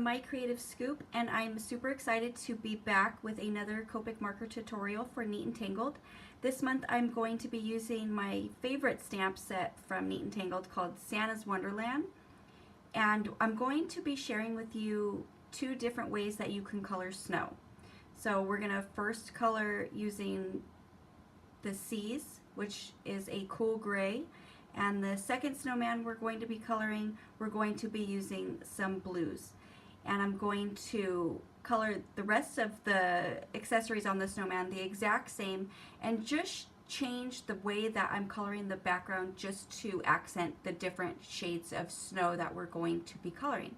My Creative Scoop, and I'm super excited to be back with another Copic marker tutorial for Neat and Tangled. This month I'm going to be using my favorite stamp set from Neat and Tangled called Santa's Wonderland, and I'm going to be sharing with you two different ways that you can color snow. So we're going to first color using the seas, which is a cool gray, and the second snowman we're going to be coloring, we're going to be using some blues. And I'm going to color the rest of the accessories on the snowman the exact same and just change the way that I'm coloring the background just to accent the different shades of snow that we're going to be coloring.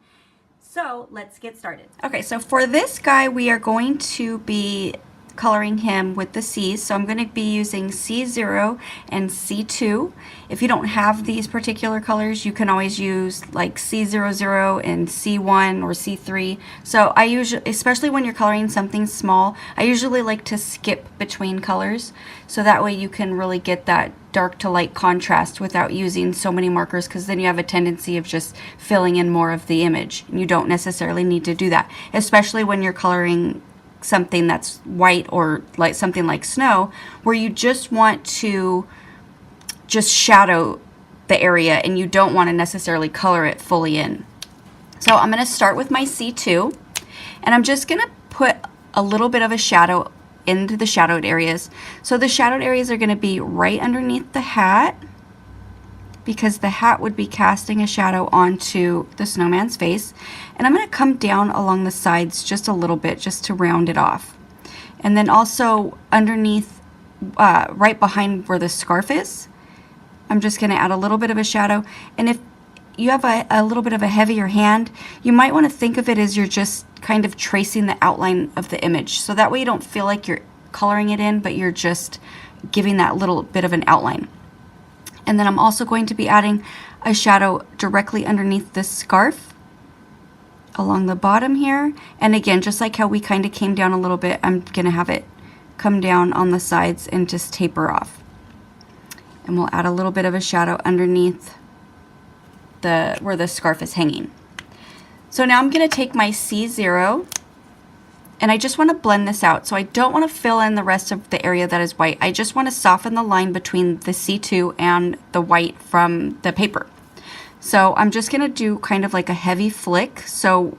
So let's get started. Okay, so for this guy we are going to be coloring him with the C's. So I'm going to be using C0 and C2. If you don't have these particular colors, you can always use like C00 and C1 or C3. So I usually, especially when you're coloring something small, I usually like to skip between colors so that way you can really get that dark to light contrast without using so many markers, because then you have a tendency of just filling in more of the image, and you don't necessarily need to do that, especially when you're coloring something that's white or like something like snow, where you just want to just shadow the area and you don't want to necessarily color it fully in. So I'm going to start with my C2, and I'm just going to put a little bit of a shadow into the shadowed areas. So the shadowed areas are going to be right underneath the hat, because the hat would be casting a shadow onto the snowman's face. And I'm going to come down along the sides just a little bit just to round it off. And then also underneath, right behind where the scarf is, I'm just going to add a little bit of a shadow. And if you have a little bit of a heavier hand, you might want to think of it as you're just kind of tracing the outline of the image. So that way you don't feel like you're coloring it in, but you're just giving that little bit of an outline. And then I'm also going to be adding a shadow directly underneath this scarf along the bottom here. And again, just like how we kind of came down a little bit, I'm going to have it come down on the sides and just taper off. And we'll add a little bit of a shadow underneath where the scarf is hanging. So now I'm going to take my C0, and I just want to blend this out. So I don't want to fill in the rest of the area that is white. I just want to soften the line between the C2 and the white from the paper. So I'm just going to do kind of like a heavy flick. So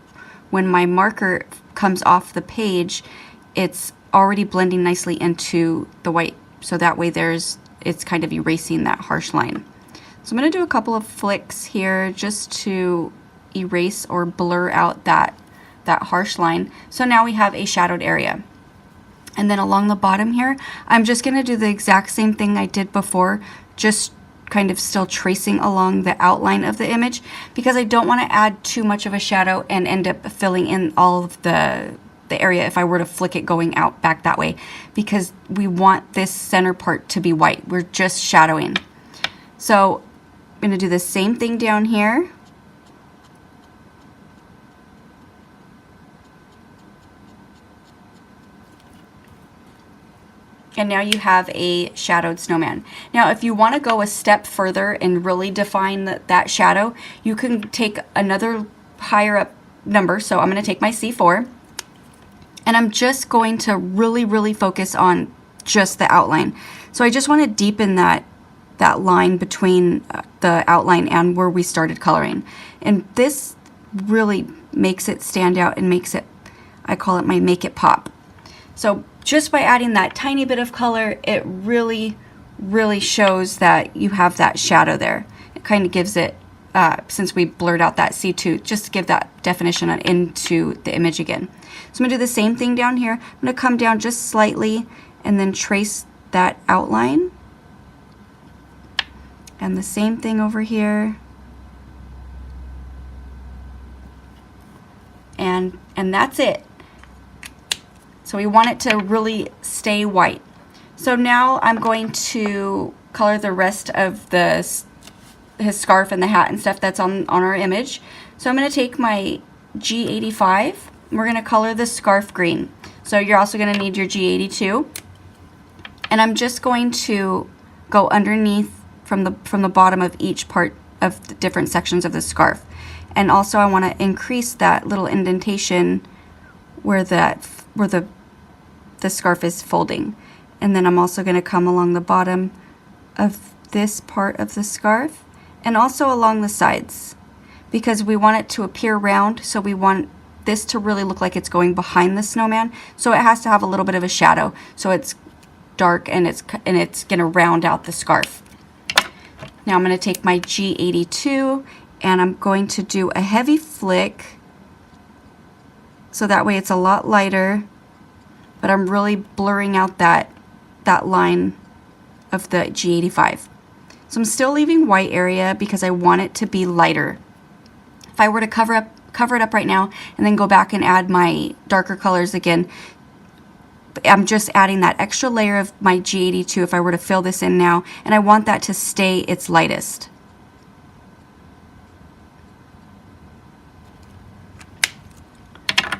when my marker comes off the page, it's already blending nicely into the white. So that way it's kind of erasing that harsh line. So I'm going to do a couple of flicks here just to erase or blur out that harsh line. So now we have a shadowed area. And then along the bottom here, I'm just going to do the exact same thing I did before, just kind of still tracing along the outline of the image, because I don't want to add too much of a shadow and end up filling in all of the area if I were to flick it going out back that way, because we want this center part to be white. We're just shadowing. So I'm going to do the same thing down here. And now you have a shadowed snowman. Now if you want to go a step further and really define that shadow, you can take another higher up number. So I'm going to take my C4, and I'm just going to really focus on just the outline. So I just want to deepen that line between the outline and where we started coloring. And this really makes it stand out and makes it, I call it my make it pop. So just by adding that tiny bit of color, it really shows that you have that shadow there. It kind of gives it, since we blurred out that C2, just to give that definition into the image again. So I'm going to do the same thing down here. I'm going to come down just slightly and then trace that outline. And the same thing over here. And that's it. So we want it to really stay white. So now I'm going to color the rest of his scarf and the hat and stuff that's on our image. So I'm going to take my G85. And we're going to color the scarf green. So you're also going to need your G82. And I'm just going to go underneath from the bottom of each part of the different sections of the scarf. And also I want to increase that little indentation where the scarf is folding. And then I'm also going to come along the bottom of this part of the scarf and also along the sides, because we want it to appear round, so we want this to really look like it's going behind the snowman, so it has to have a little bit of a shadow, so it's dark and it's going to round out the scarf. Now I'm going to take my G82 and I'm going to do a heavy flick, so that way it's a lot lighter, but I'm really blurring out that line of the G85. So I'm still leaving white area because I want it to be lighter. If I were to cover it up right now and then go back and add my darker colors again, I'm just adding that extra layer of my G82 if I were to fill this in now, and I want that to stay its lightest.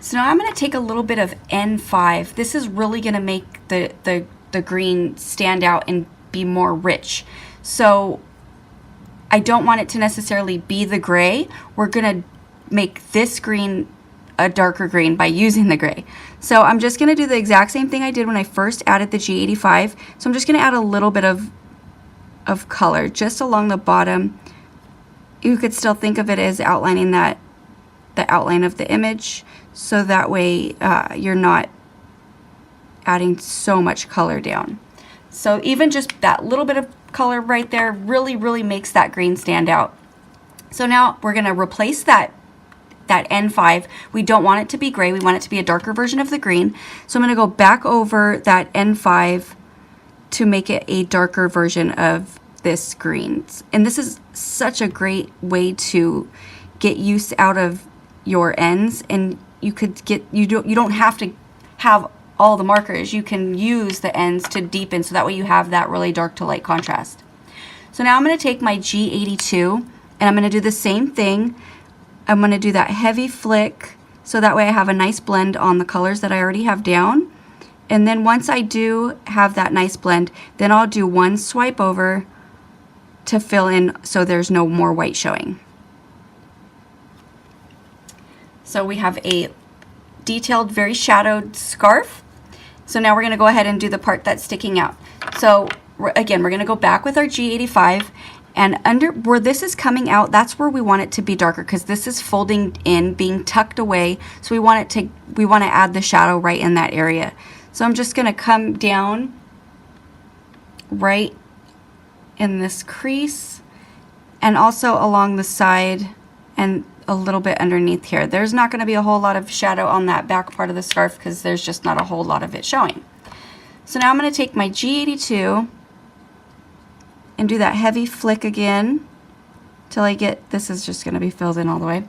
So now I'm going to take a little bit of N5. This is really going to make the green stand out and be more rich. So I don't want it to necessarily be the gray. We're going to make this green a darker green by using the gray. So I'm just going to do the exact same thing I did when I first added the G85. So I'm just going to add a little bit of color just along the bottom. You could still think of it as outlining the outline of the image, so that way you're not adding so much color down. So even just that little bit of color right there really makes that green stand out. So now we're going to replace that N5. We don't want it to be gray, we want it to be a darker version of the green. So I'm going to go back over that N5 to make it a darker version of this green. And this is such a great way to get use out of your ends, and you don't have to have all the markers. You can use the ends to deepen, so that way you have that really dark to light contrast. So now I'm going to take my G82 and I'm going to do the same thing. I'm going to do that heavy flick, so that way I have a nice blend on the colors that I already have down. And then once I do have that nice blend, then I'll do one swipe over to fill in so there's no more white showing. So we have a detailed, very shadowed scarf. So now we're going to go ahead and do the part that's sticking out. So again, we're going to go back with our G85, and under where this is coming out, that's where we want it to be darker, because this is folding in, being tucked away. So we want to add the shadow right in that area. So I'm just going to come down right in this crease and also along the side and a little bit underneath here. There's not going to be a whole lot of shadow on that back part of the scarf because there's just not a whole lot of it showing. So now I'm going to take my G82 and do that heavy flick again till I get, this is just going to be filled in all the way.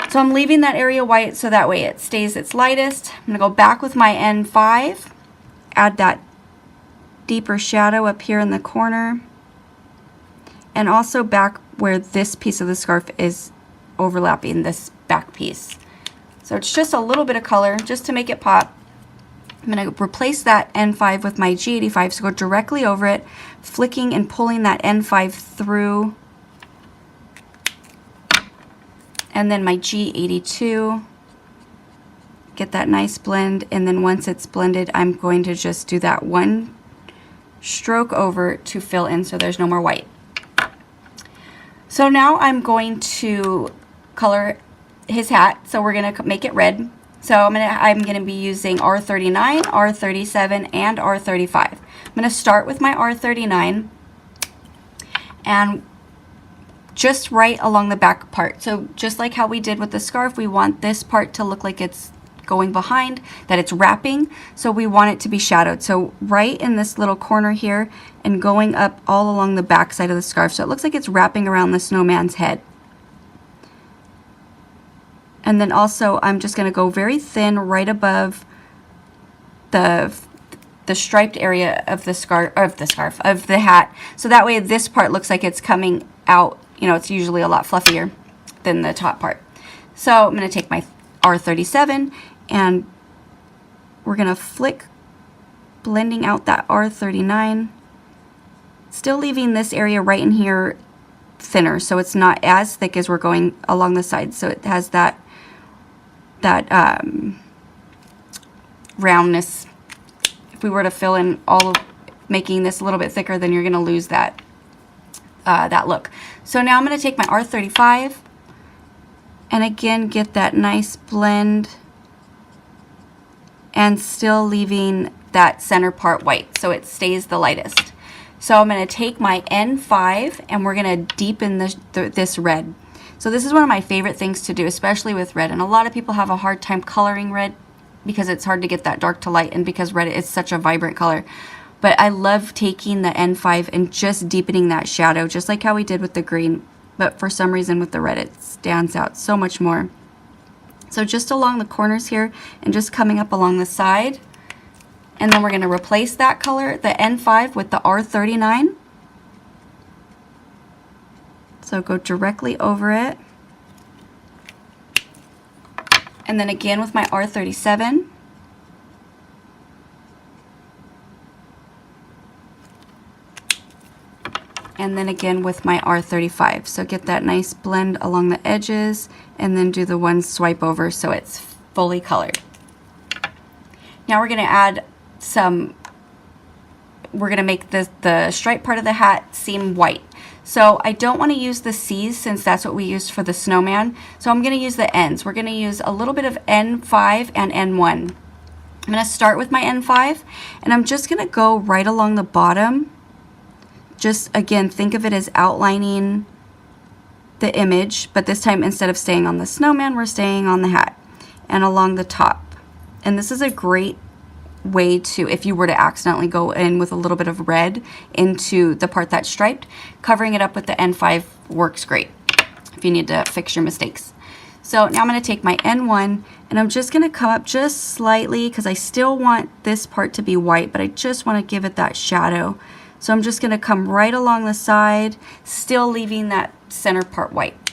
So I'm leaving that area white so that way it stays its lightest. I'm going to go back with my N5, add that deeper shadow up here in the corner, and also back where this piece of the scarf is overlapping this back piece. So it's just a little bit of color just to make it pop. I'm going to replace that N5 with my G85, so go directly over it, flicking and pulling that N5 through, and then my G82, get that nice blend, and then once it's blended, I'm going to just do that one stroke over to fill in so there's no more white. So now I'm going to color his hat, so we're going to make it red. So I'm going to be using R39, R37, and R35. I'm going to start with my R39 and just right along the back part. So just like how we did with the scarf, we want this part to look like it's going behind, that it's wrapping, so we want it to be shadowed. So right in this little corner here and going up all along the back side of the scarf, so it looks like it's wrapping around the snowman's head. And then also I'm just going to go very thin right above the striped area of the hat, so that way this part looks like it's coming out. You know, it's usually a lot fluffier than the top part. So I'm going to take my R37 and we're going to flick, blending out that R39, still leaving this area right in here thinner, so it's not as thick as we're going along the sides. So it has that roundness. If we were to fill in all of making this a little bit thicker, then you're going to lose that that look. So now I'm going to take my R35 and again get that nice blend and still leaving that center part white so it stays the lightest. So I'm going to take my N5 and we're going to deepen this red. So this is one of my favorite things to do, especially with red. And a lot of people have a hard time coloring red because it's hard to get that dark to light and because red is such a vibrant color. But I love taking the N5 and just deepening that shadow, just like how we did with the green. But for some reason with the red, it stands out so much more. So just along the corners here and just coming up along the side. And then we're going to replace that color, the N5, with the R39. So go directly over it. And then again with my R37. And then again with my R35. So get that nice blend along the edges and then do the one swipe over so it's fully colored. Now we're going to add we're going to make the stripe part of the hat seem white. So I don't want to use the C's since that's what we used for the snowman. So I'm going to use the N's. We're going to use a little bit of N5 and N1. I'm going to start with my N5 and I'm just going to go right along the bottom. Just again, think of it as outlining the image, but this time instead of staying on the snowman, we're staying on the hat and along the top. And this is a great way to, if you were to accidentally go in with a little bit of red into the part that's striped, covering it up with the N5 works great if you need to fix your mistakes. So now I'm going to take my N1 and I'm just going to come up just slightly because I still want this part to be white, but I just want to give it that shadow. So I'm just going to come right along the side, still leaving that center part white.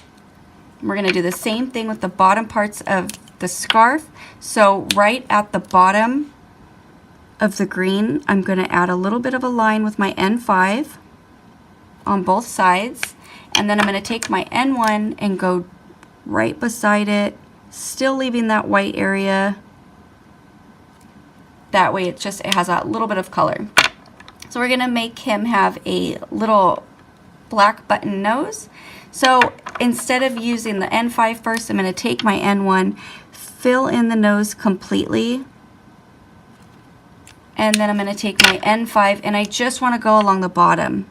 We're going to do the same thing with the bottom parts of the scarf. So right at the bottom of the green, I'm going to add a little bit of a line with my N5 on both sides. And then I'm going to take my N1 and go right beside it, still leaving that white area. That way it has a little bit of color. So we're going to make him have a little black button nose. So instead of using the N5 first, I'm going to take my N1, fill in the nose completely. And then I'm going to take my N5 and I just want to go along the bottom.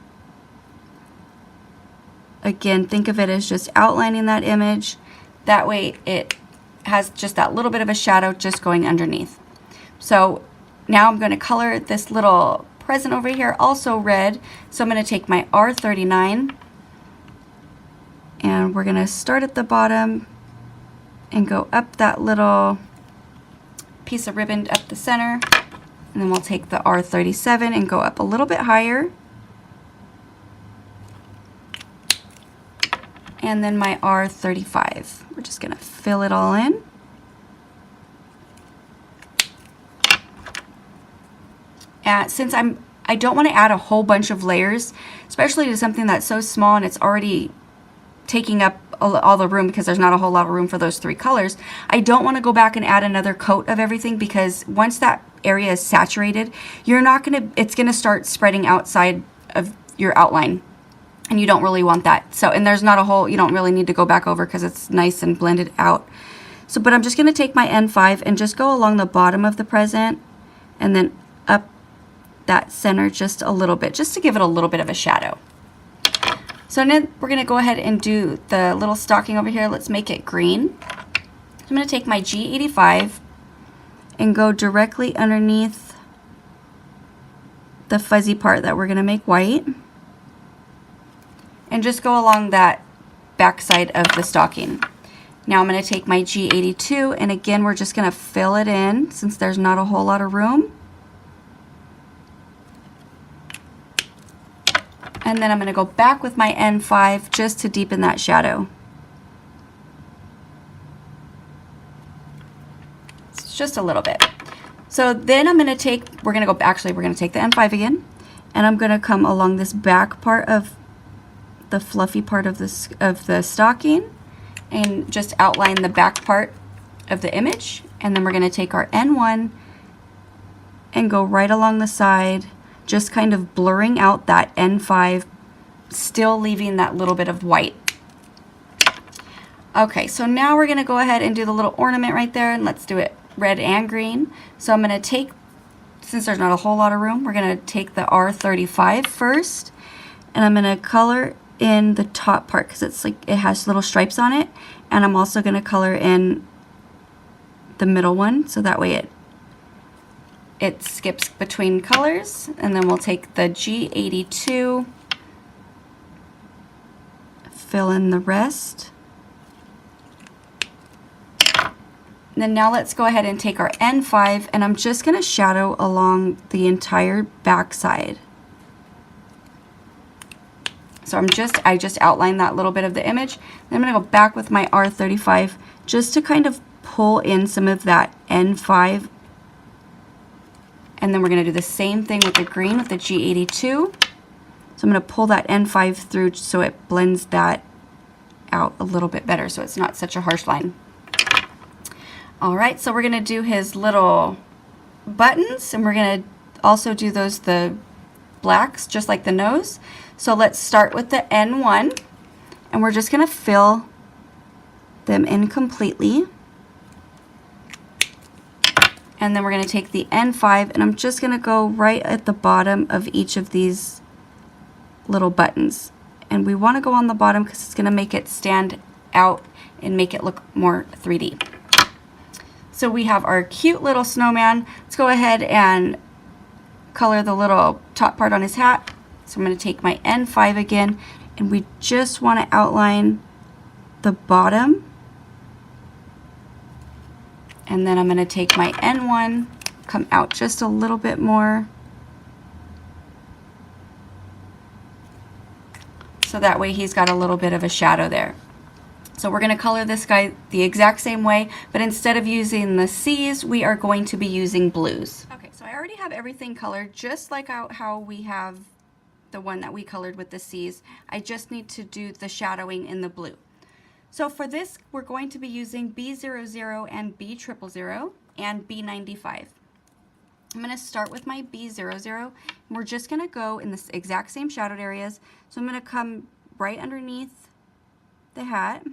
Again, think of it as just outlining that image. That way it has just that little bit of a shadow just going underneath. So now I'm going to color this little present over here also red. So I'm going to take my R39 and we're going to start at the bottom and go up that little piece of ribbon up the center. And then we'll take the R37 and go up a little bit higher. And then my R35. We're just going to fill it all in. Since I don't want to add a whole bunch of layers, especially to something that's so small and it's already taking up all the room because there's not a whole lot of room for those three colors, I don't want to go back and add another coat of everything because once that area is saturated, it's going to start spreading outside of your outline and you don't really want that. So, and there's not a whole, you don't really need to go back over because it's nice and blended out. So, but I'm just going to take my N5 and just go along the bottom of the present and then up that center just a little bit, just to give it a little bit of a shadow. So then we're going to go ahead and do the little stocking over here. Let's make it green. I'm going to take my G85 and go directly underneath the fuzzy part that we're going to make white. And just go along that back side of the stocking. Now I'm going to take my G82 and again we're just going to fill it in since there's not a whole lot of room. And then I'm going to go back with my N5 just to deepen that shadow. It's just a little bit. So then I'm going to take, we're going to take the N5 again, and I'm going to come along this back part of the fluffy part of the stocking and just outline the back part of the image. And then we're going to take our N1 and go right along the side, just kind of blurring out that N5, still leaving that little bit of white. Okay, so now we're going to go ahead and do the little ornament right there, and let's do it red and green. So I'm going to take, since there's not a whole lot of room, we're going to take the R35 first, and I'm going to color in the top part because it's like it has little stripes on it, and I'm also going to color in the middle one so that way it skips between colors. And then we'll take the G82, fill in the rest. And then now let's go ahead and take our N5, and I'm just going to shadow along the entire back side. So I just outlined that little bit of the image. Then I'm going to go back with my R35 just to kind of pull in some of that N5. And then we're going to do the same thing with the green with the G82. So I'm going to pull that N5 through so it blends that out a little bit better so it's not such a harsh line. Alright, so we're going to do his little buttons, and we're going to also do the blacks just like the nose. So let's start with the N1, and we're just going to fill them in completely. And then we're going to take the N5, and I'm just going to go right at the bottom of each of these little buttons. And we want to go on the bottom because it's going to make it stand out and make it look more 3D. So we have our cute little snowman. Let's go ahead and color the little top part on his hat. So I'm going to take my N5 again, and we just want to outline the bottom. And then I'm going to take my N1, come out just a little bit more. So that way he's got a little bit of a shadow there. So we're going to color this guy the exact same way, but instead of using the C's, we are going to be using blues. Okay, so I already have everything colored just like how we have the one that we colored with the C's. I just need to do the shadowing in the blue. So for this, we're going to be using B00 and B000 and B95. I'm going to start with my B00, and we're just going to go in the exact same shadowed areas. So I'm going to come right underneath the hat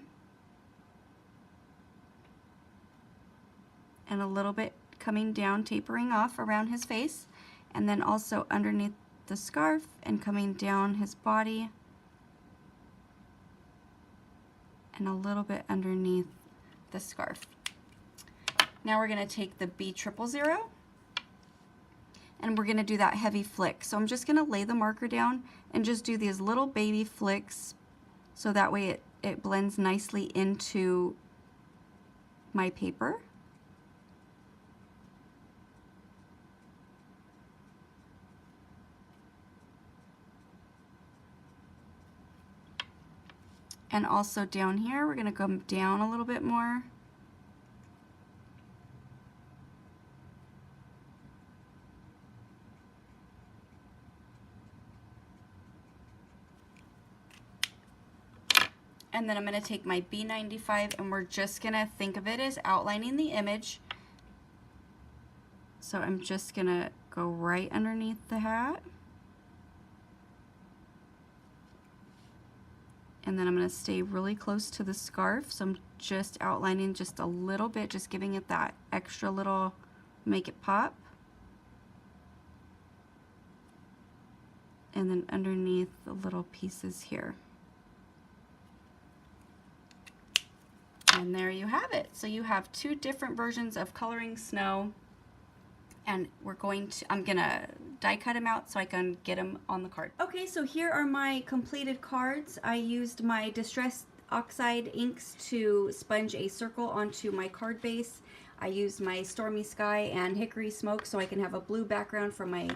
and a little bit coming down, tapering off around his face, and then also underneath the scarf and coming down his body, and a little bit underneath the scarf. Now we're going to take the B000, and we're going to do that heavy flick. So I'm just going to lay the marker down and just do these little baby flicks so that way it blends nicely into my paper. And also down here, we're going to come down a little bit more. And then I'm going to take my B95, and we're just going to think of it as outlining the image. So I'm just going to go right underneath the hat. And then I'm going to stay really close to the scarf. So I'm just outlining just a little bit, just giving it that extra little, make it pop. And then underneath the little pieces here. And there you have it. So you have two different versions of coloring snow. And I'm gonna die cut them out so I can get them on the card. Okay, so here are my completed cards. I used my Distress Oxide inks to sponge a circle onto my card base. I used my Stormy Sky and Hickory Smoke so I can have a blue background for my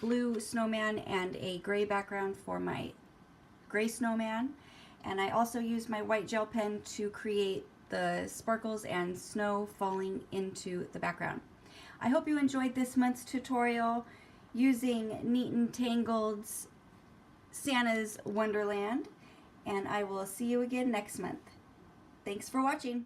blue snowman and a gray background for my gray snowman. And I also used my white gel pen to create the sparkles and snow falling into the background. I hope you enjoyed this month's tutorial using Neat and Tangled's Santa's Wonderland. and I will see you again next month. Thanks for watching.